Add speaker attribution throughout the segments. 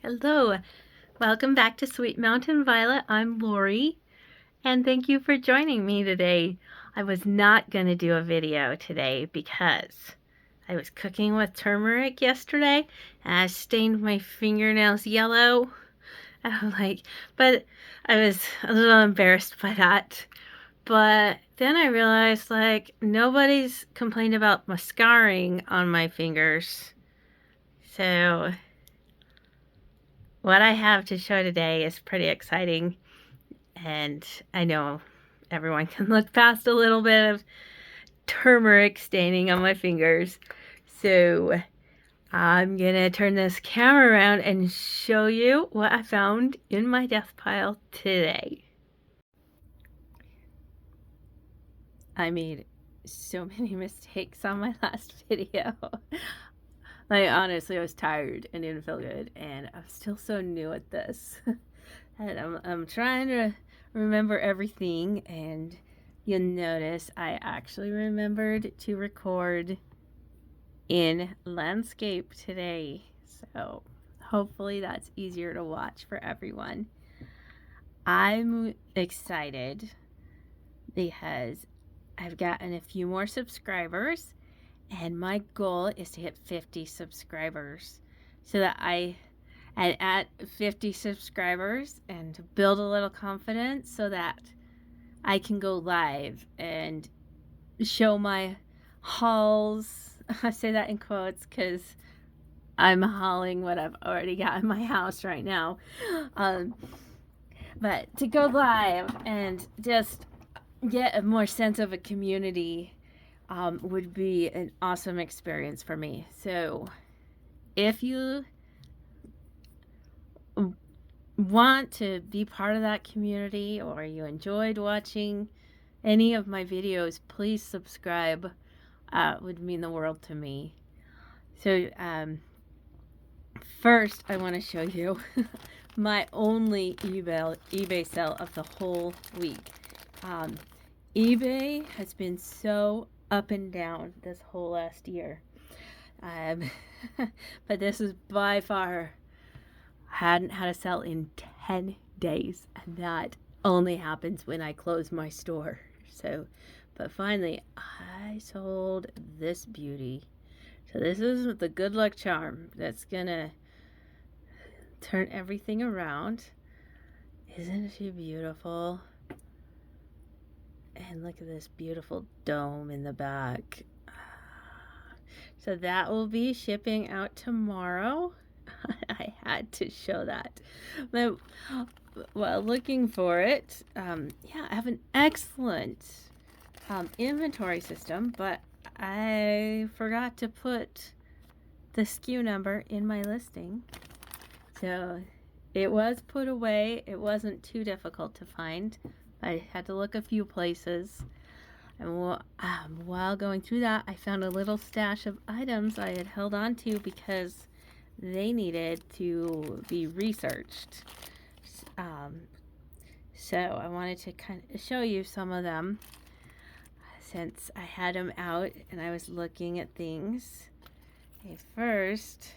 Speaker 1: Hello, welcome back to Sweet Mountain Violet. I'm Lori, and thank you for joining me today. I was not going to do a video today because I was cooking with turmeric yesterday, and I stained my fingernails yellow. But I was a little embarrassed by that. But then I realized, nobody's complained about my scarring on my fingers. So what I have to show today is pretty exciting, and I know everyone can look past a little bit of turmeric staining on my fingers. So I'm gonna turn this camera around and show you what I found in my death pile today. I made so many mistakes on my last video. Honestly, I was tired and didn't feel good, and I'm still so new at this. And I'm trying to remember everything, and you'll notice I actually remembered to record in landscape today. So hopefully that's easier to watch for everyone. I'm excited because I've gotten a few more subscribers, and my goal is to hit 50 subscribers so that and at 50 subscribers and to build a little confidence so that I can go live and show my hauls. I say that in quotes because I'm hauling what I've already got in my house right now. But to go live and just get a more sense of a community would be an awesome experience for me. So if you want to be part of that community, or you enjoyed watching any of my videos, please subscribe. It would mean the world to me. So first I want to show you my only eBay sale of the whole week. eBay has been so up and down this whole last year, but this is by far, hadn't had a sale in 10 days, and that only happens when I close my store. So, but finally I sold this beauty. So this is the good luck charm that's gonna turn everything around. Isn't she beautiful? And look at this beautiful dome in the back. So that will be shipping out tomorrow. I had to show that. But while looking for it, yeah, I have an excellent inventory system, but I forgot to put the SKU number in my listing. So it was put away. It wasn't too difficult to find. I had to look a few places. And while going through that, I found a little stash of items I had held on to because they needed to be researched. So I wanted to kind of show you some of them since I had them out and I was looking at things. Okay, first,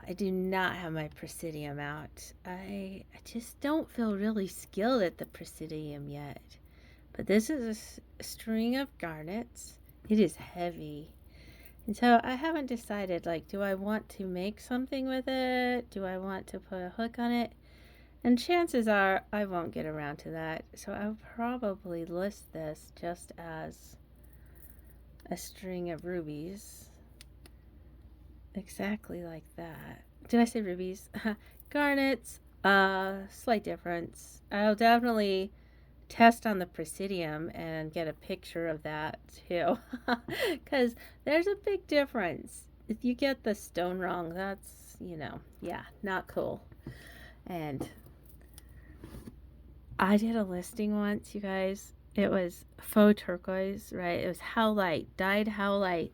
Speaker 1: I do not have my Presidium out. I just don't feel really skilled at the Presidium yet. But this is a string of garnets. It is heavy. And so I haven't decided, do I want to make something with it? Do I want to put a hook on it? And chances are I won't get around to that. So I'll probably list this just as a string of rubies. Exactly like that. Did I say rubies? Garnets, slight difference. I'll definitely test on the Presidium and get a picture of that too, because there's a big difference. If you get the stone wrong, that's, yeah, not cool. And I did a listing once, you guys. It was faux turquoise, right? It was howlite, dyed howlite,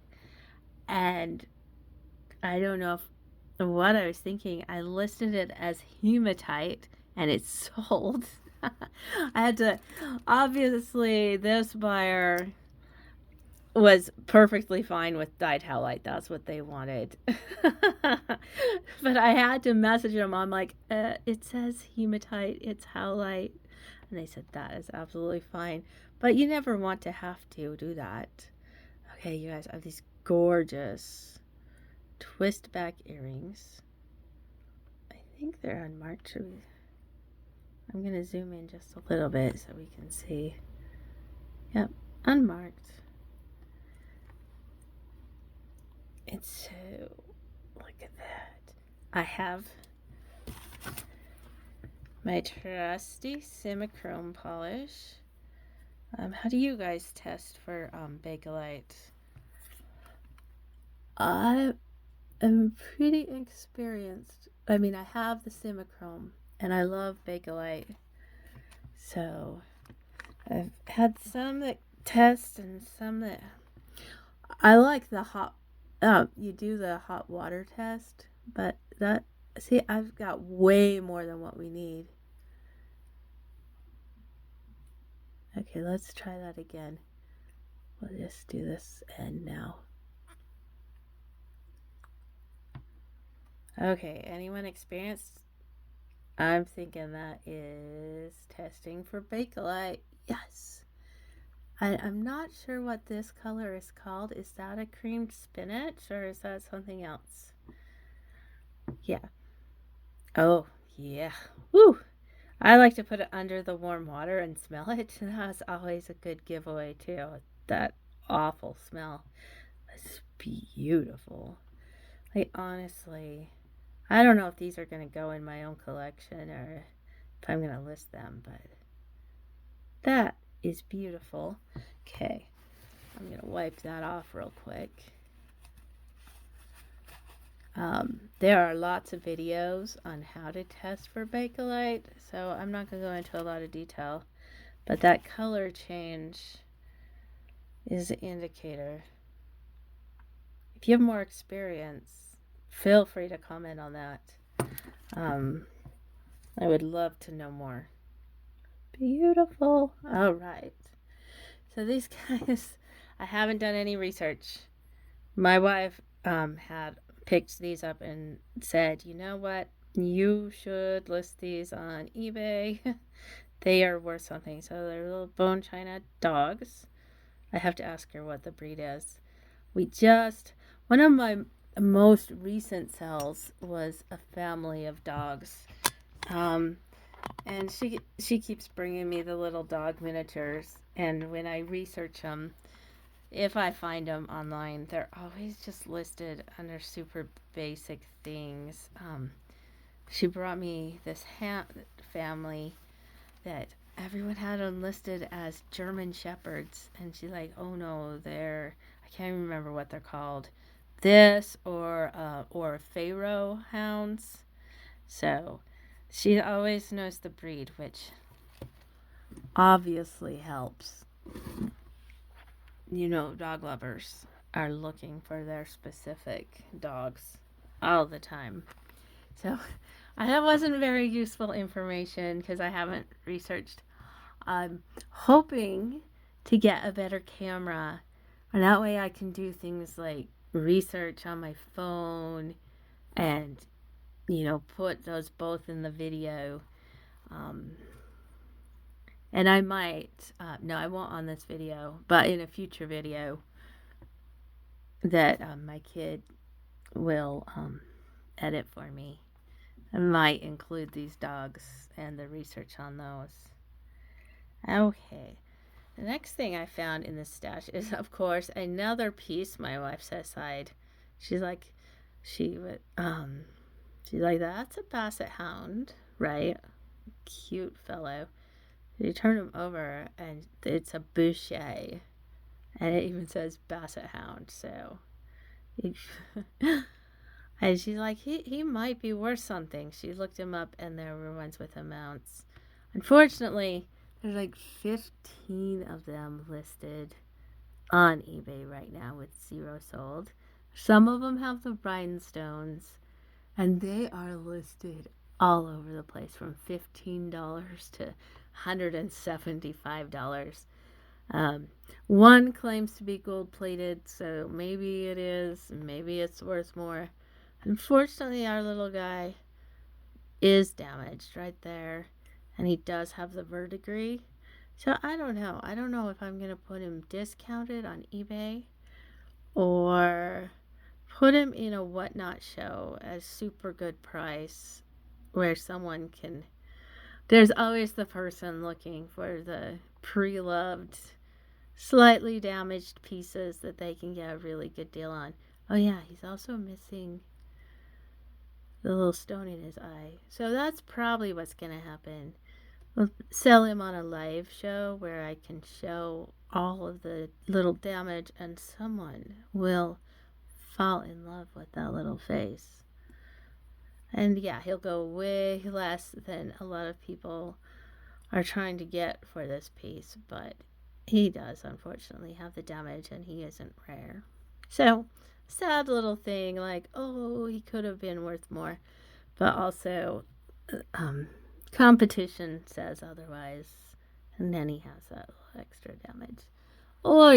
Speaker 1: and I don't know what I was thinking. I listed it as hematite, and it sold. I had to, obviously, this buyer was perfectly fine with dyed howlite. That's what they wanted. But I had to message them. I'm like, it says hematite, it's howlite. And they said, that is absolutely fine. But you never want to have to do that. Okay, you guys, I have these gorgeous twist back earrings. I think they're unmarked. I'm going to zoom in just a little bit so we can see. Yep, unmarked. And so, look at that. I have my trusty Simichrome polish. How do you guys test for Bakelite? I am pretty experienced. I mean, I have the Simichrome, and I love Bakelite. So, I've had some that test and some that... I like the hot... you do the hot water test, but that... See, I've got way more than what we need. Okay, let's try that again. We'll just do this end now. Okay, anyone experienced? I'm thinking that is testing for Bakelite. Yes. I'm not sure what this color is called. Is that a creamed spinach or is that something else? Yeah. Oh, yeah. Woo! I like to put it under the warm water and smell it. That's always a good giveaway, too. That awful smell. It's beautiful. Like, honestly, I don't know if these are going to go in my own collection or if I'm going to list them, but that is beautiful. Okay, I'm going to wipe that off real quick. There are lots of videos on how to test for Bakelite, so I'm not going to go into a lot of detail, but that color change is an indicator. If you have more experience, feel free to comment on that. I would love to know more. Beautiful. All right. So these guys, I haven't done any research. My wife had picked these up and said, you know what? You should list these on eBay. They are worth something. So they're little bone china dogs. I have to ask her what the breed is. One of my most recent sells was a family of dogs. And she keeps bringing me the little dog miniatures. And when I research them, if I find them online, they're always just listed under super basic things. She brought me this family that everyone had them listed as German Shepherds. And she's like, oh no, I can't remember what they're called. This or Pharaoh hounds. So she always knows the breed, which obviously helps. You know, dog lovers are looking for their specific dogs all the time. So that wasn't very useful information because I haven't researched. I'm hoping to get a better camera, and that way I can do things like research on my phone and, you know, put those both in the video. And I might, no, I won't on this video, but in a future video that my kid will edit for me. I might include these dogs and the research on those. Okay. The next thing I found in this stash is, of course, another piece my wife set aside. She's like, that's a Basset Hound, right? Cute fellow. You turn him over and it's a Boucher. And it even says Basset Hound, so... And she's like, he might be worth something. She looked him up and there were ones with amounts. Unfortunately, there's like 15 of them listed on eBay right now with 0 sold. Some of them have the rhinestones, and they are listed all over the place from $15 to $175. Um, one claims to be gold plated, so maybe it is, maybe it's worth more. Unfortunately, our little guy is damaged right there, and he does have the verdigris. So I don't know. I don't know if I'm going to put him discounted on eBay or put him in a whatnot show at super good price where someone can. There's always the person looking for the pre-loved, slightly damaged pieces that they can get a really good deal on. Oh yeah, he's also missing the little stone in his eye. So that's probably what's going to happen. We'll sell him on a live show where I can show all of the little damage, and someone will fall in love with that little face. And yeah, he'll go way less than a lot of people are trying to get for this piece, but he does unfortunately have the damage, and he isn't rare. So, sad little thing, like, oh, he could have been worth more, but also competition says otherwise, and then he has that little extra damage. Or,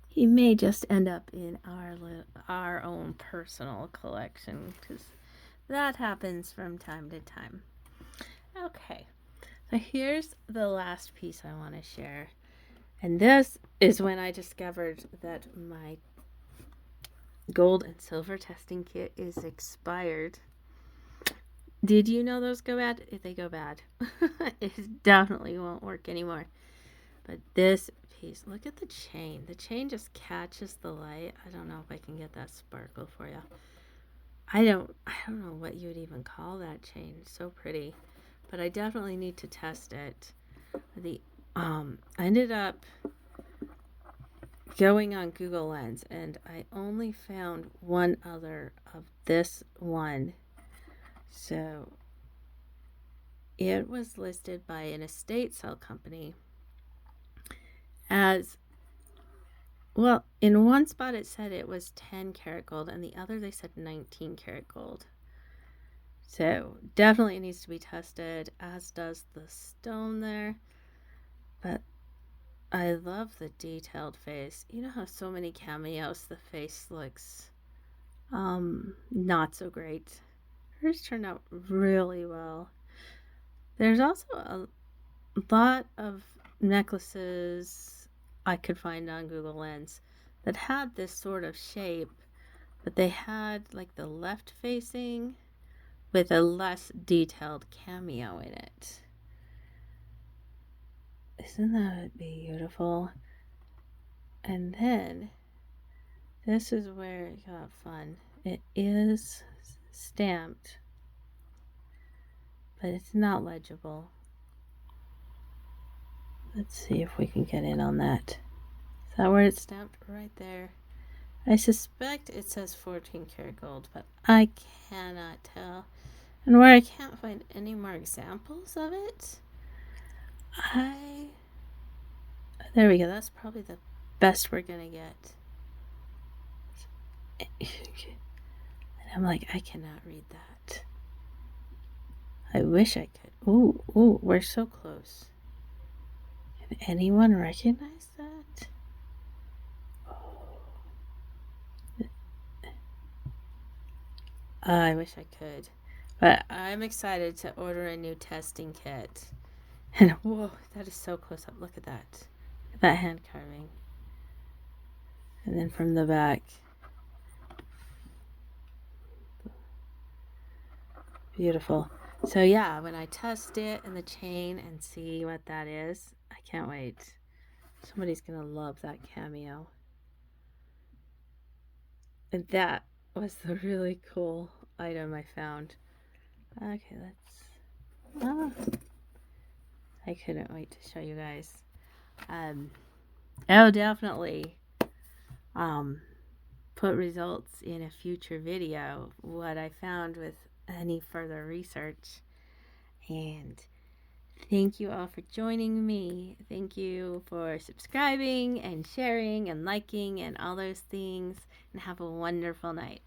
Speaker 1: he may just end up in our own personal collection, because that happens from time to time. Okay, so here's the last piece I want to share. And this is when I discovered that my gold and silver testing kit is expired. Did you know those go bad? If they go bad, it definitely won't work anymore. But this piece, look at the chain. The chain just catches the light. I don't know if I can get that sparkle for you. I don't know what you would even call that chain. It's so pretty. But I definitely need to test it. I ended up going on Google Lens, and I only found one other of this one. So it was listed by an estate sale company as, well, in one spot it said it was 10 karat gold, and the other they said 19 karat gold. So definitely needs to be tested, as does the stone there. But I love the detailed face. You know how so many cameos the face looks not so great. Hers turned out really well. There's also a lot of necklaces I could find on Google Lens that had this sort of shape, but they had like the left facing with a less detailed cameo in it. Isn't that beautiful? And then this is where it got fun. It is stamped, but it's not legible. Let's see if we can get in on that. Is that where it's stamped? Right there. I suspect it says 14 karat gold, but I cannot tell. And where I can't find any more examples of it, there we go. That's probably the best we're gonna get. And I'm like, I cannot read that. I wish I could. Ooh, we're so close. Can anyone recognize that? I wish I could. But I'm excited to order a new testing kit. And whoa, that is so close up. Look at that. Look at that hand carving. And then from the back. Beautiful. So yeah, when I test it and the chain and see what that is, I can't wait. Somebody's going to love that cameo. And that was the really cool item I found. Okay, I couldn't wait to show you guys. I'll definitely put results in a future video, what I found with any further research. And thank you all for joining me. Thank you for subscribing and sharing and liking and all those things. And have a wonderful night.